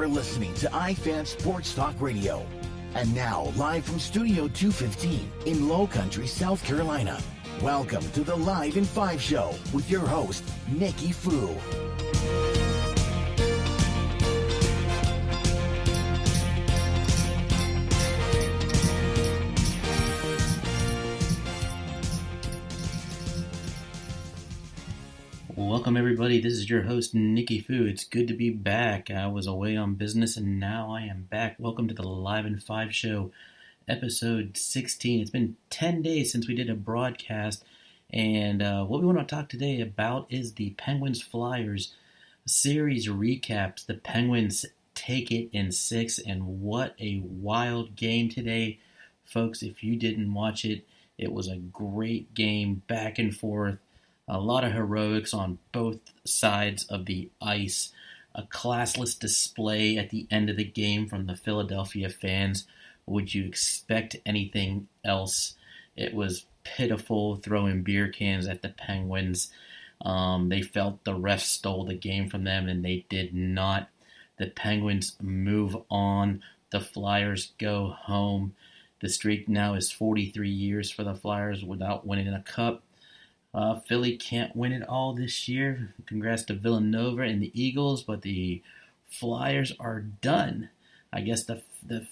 You're listening to iFan Sports Talk Radio. And now, live from Studio 215 in Low Country, South Carolina. Welcome to the Live in 5 Show with your host, Nikki Fu. Welcome everybody, this is your host Nikki Fu. It's good to be back. I was away on business and now I am back. Welcome to the Live in 5 Show, episode 16. It's been 10 days since we did a broadcast, and what we want to talk today about is the Penguins-Flyers series recaps. The Penguins take it in 6, and what a wild game today. Folks, if you didn't watch it, it was a great game, back and forth. A lot of heroics on both sides of the ice. A classless display at the end of the game from the Philadelphia fans. Would you expect anything else? It was pitiful, throwing beer cans at the Penguins. They felt the refs stole the game from them, and they did not. The Penguins move on. The Flyers go home. The streak now is 43 years for the Flyers without winning a cup. Philly can't win it all this year. Congrats to Villanova and the Eagles, but the Flyers are done. I guess the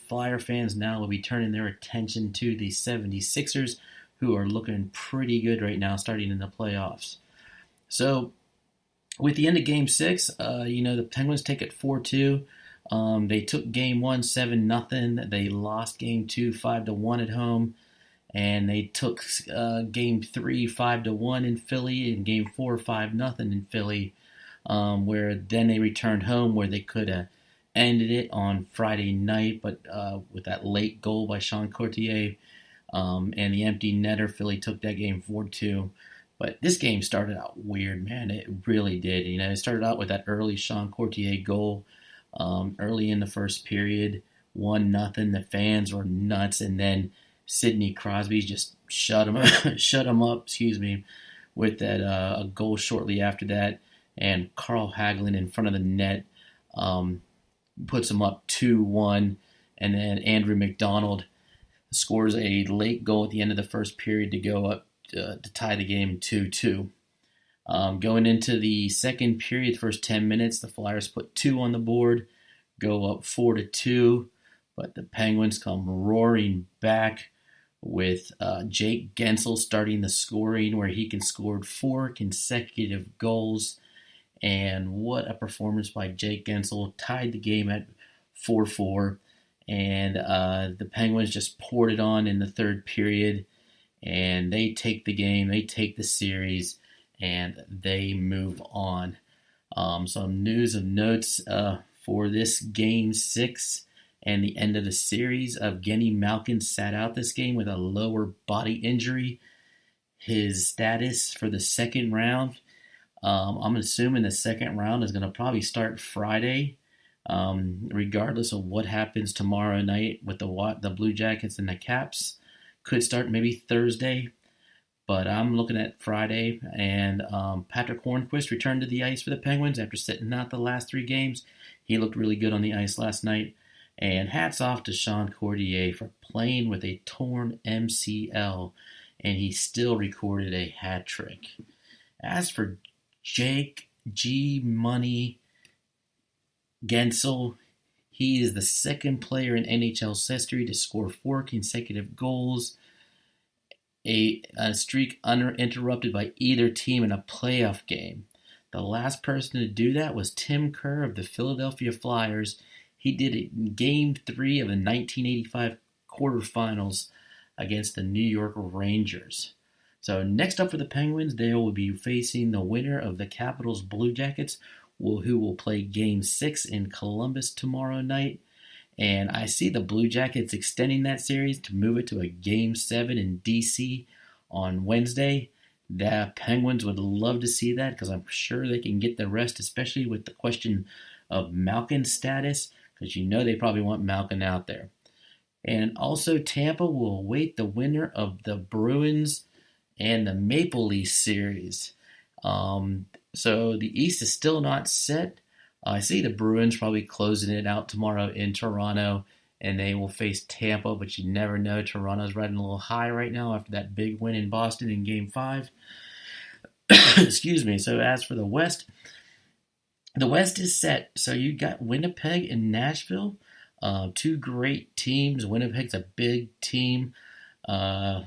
Flyer fans now will be turning their attention to the 76ers, who are looking pretty good right now, starting in the playoffs. So, with the end of Game 6, the Penguins take it 4-2. They took Game 1 7-0. They lost Game 2 5-1 at home. And they took Game 3 5-1 in Philly, and Game 4 5-0 in Philly, where then they returned home, where they could have ended it on Friday night, but with that late goal by Sean Courtier and the empty netter, Philly took that game 4-2. But this game started out weird, man. It really did. It started out with that early Sean Courtier goal early in the first period, 1-0. The fans were nuts, and then Sidney Crosby just shut him up, with that a goal shortly after that, and Carl Hagelin in front of the net puts him up 2-1, and then Andrew McDonald scores a late goal at the end of the first period to go up to tie the game 2-2. Going into the second period, first 10 minutes, the Flyers put 2 on the board, go up 4-2, but the Penguins come roaring back with Jake Gensel starting the scoring, where he scored 4 consecutive goals. And what a performance by Jake Gensel. Tied the game at 4-4. And the Penguins just poured it on in the third period. And they take the game, they take the series, and they move on. Some news of notes for this Game 6. And the end of the series, Evgeny Malkin sat out this game with a lower body injury. His status for the second round, I'm assuming the second round is going to probably start Friday, regardless of what happens tomorrow night with the Blue Jackets and the Caps. Could start maybe Thursday, but I'm looking at Friday. And Patrick Hornquist returned to the ice for the Penguins after sitting out the last 3 games. He looked really good on the ice last night. And hats off to Sean Courtier for playing with a torn MCL, and he still recorded a hat trick. As for Jake G. Money Gensel, he is the second player in NHL's history to score 4 consecutive goals, a streak uninterrupted by either team in a playoff game. The last person to do that was Tim Kerr of the Philadelphia Flyers. He did it in Game 3 of the 1985 quarterfinals against the New York Rangers. So next up for the Penguins, they will be facing the winner of the Capitals Blue Jackets, who will play Game 6 in Columbus tomorrow night. And I see the Blue Jackets extending that series to move it to a Game 7 in D.C. on Wednesday. The Penguins would love to see that, because I'm sure they can get the rest, especially with the question of Malkin's status, because they probably want Malkin out there. And also Tampa will await the winner of the Bruins and the Maple Leafs series. So the East is still not set. I see the Bruins probably closing it out tomorrow in Toronto, and they will face Tampa, but you never know. Toronto's riding a little high right now after that big win in Boston in Game 5. Excuse me. So as for the West is set. So you got Winnipeg and Nashville, two great teams. Winnipeg's a big team,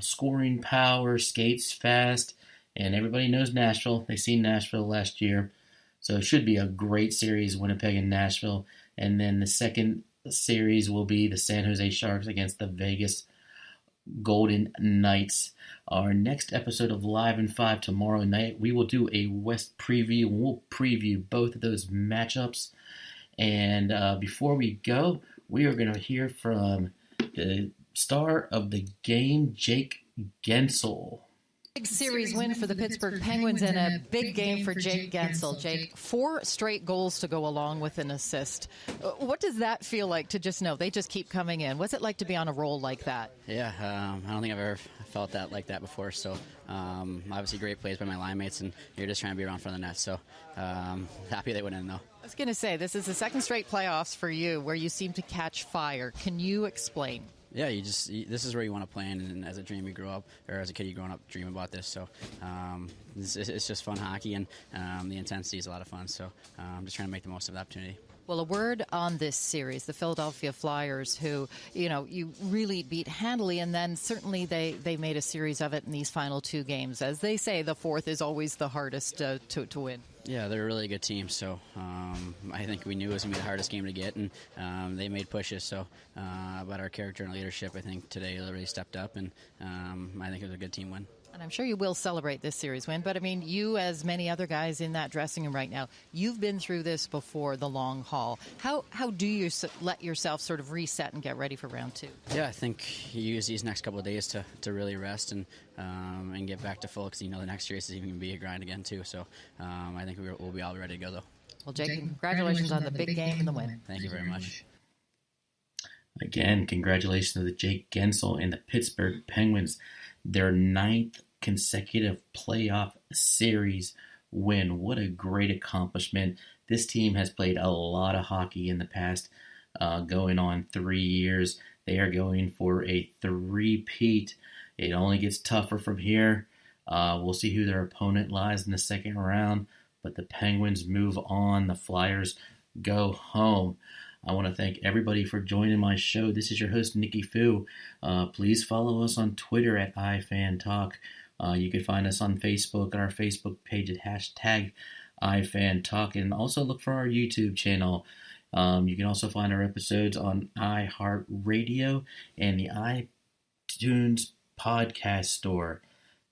scoring power, skates fast, and everybody knows Nashville. They seen Nashville last year. So it should be a great series, Winnipeg and Nashville. And then the second series will be the San Jose Sharks against the Vegas Golden Knights. Our next episode of Live in 5 tomorrow night, we will do a West preview. We'll preview both of those matchups. And before we go, we are going to hear from the star of the game, Jake Guentzel. Big series win for the Pittsburgh Penguins and a big game for Jake Guentzel. Jake, 4 straight goals to go along with an assist. What does that feel like to just know they just keep coming in? What's it like to be on a roll like that? Yeah, I don't think I've ever felt that like that before. So obviously great plays by my line mates, and you're just trying to be around front of the net. So happy they went in, though. I was going to say, this is the second straight playoffs for you where you seem to catch fire. Can you explain? Yeah, this is where you want to play in, and as a dream you grow up, or as a kid you growing up dream about this. So it's just fun hockey, and the intensity is a lot of fun. So I'm just trying to make the most of the opportunity. Well, a word on this series, the Philadelphia Flyers, who, you really beat handily, and then certainly they made a series of it in these final 2 games. As they say, the fourth is always the hardest to win. Yeah, they're a really good team, so I think we knew it was going to be the hardest game to get, and they made pushes. So, but our character and leadership, I think, today really stepped up, and I think it was a good team win. And I'm sure you will celebrate this series win, but I mean, you, as many other guys in that dressing room right now, you've been through this before, the long haul. How do you let yourself sort of reset and get ready for round 2? Yeah, I think you use these next couple of days to really rest and get back to full, because the next race is even going to be a grind again too. So I think we'll be all ready to go though. Well, Jake, congratulations on the big game and the win. Thank you very much. Again, congratulations to Jake Guentzel and the Pittsburgh Penguins. Their 9th consecutive playoff series win. What a great accomplishment. This team has played a lot of hockey in the past, going on 3 years. They are going for a 3-peat. It only gets tougher from here. We'll see who their opponent lies in the second round, but the Penguins move on. The Flyers go home. I want to thank everybody for joining my show. This is your host, Nicky Fu. Please follow us on Twitter at iFanTalk. You can find us on Facebook on our Facebook page at #iFanTalk, and also look for our YouTube channel. You can also find our episodes on iHeartRadio and the iTunes podcast store.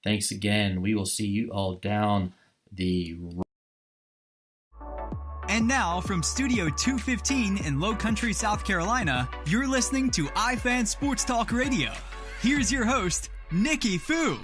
Thanks again. We will see you all down the road. And now, from Studio 215 in Low Country, South Carolina, you're listening to iFan Sports Talk Radio. Here's your host, Nicky Fu.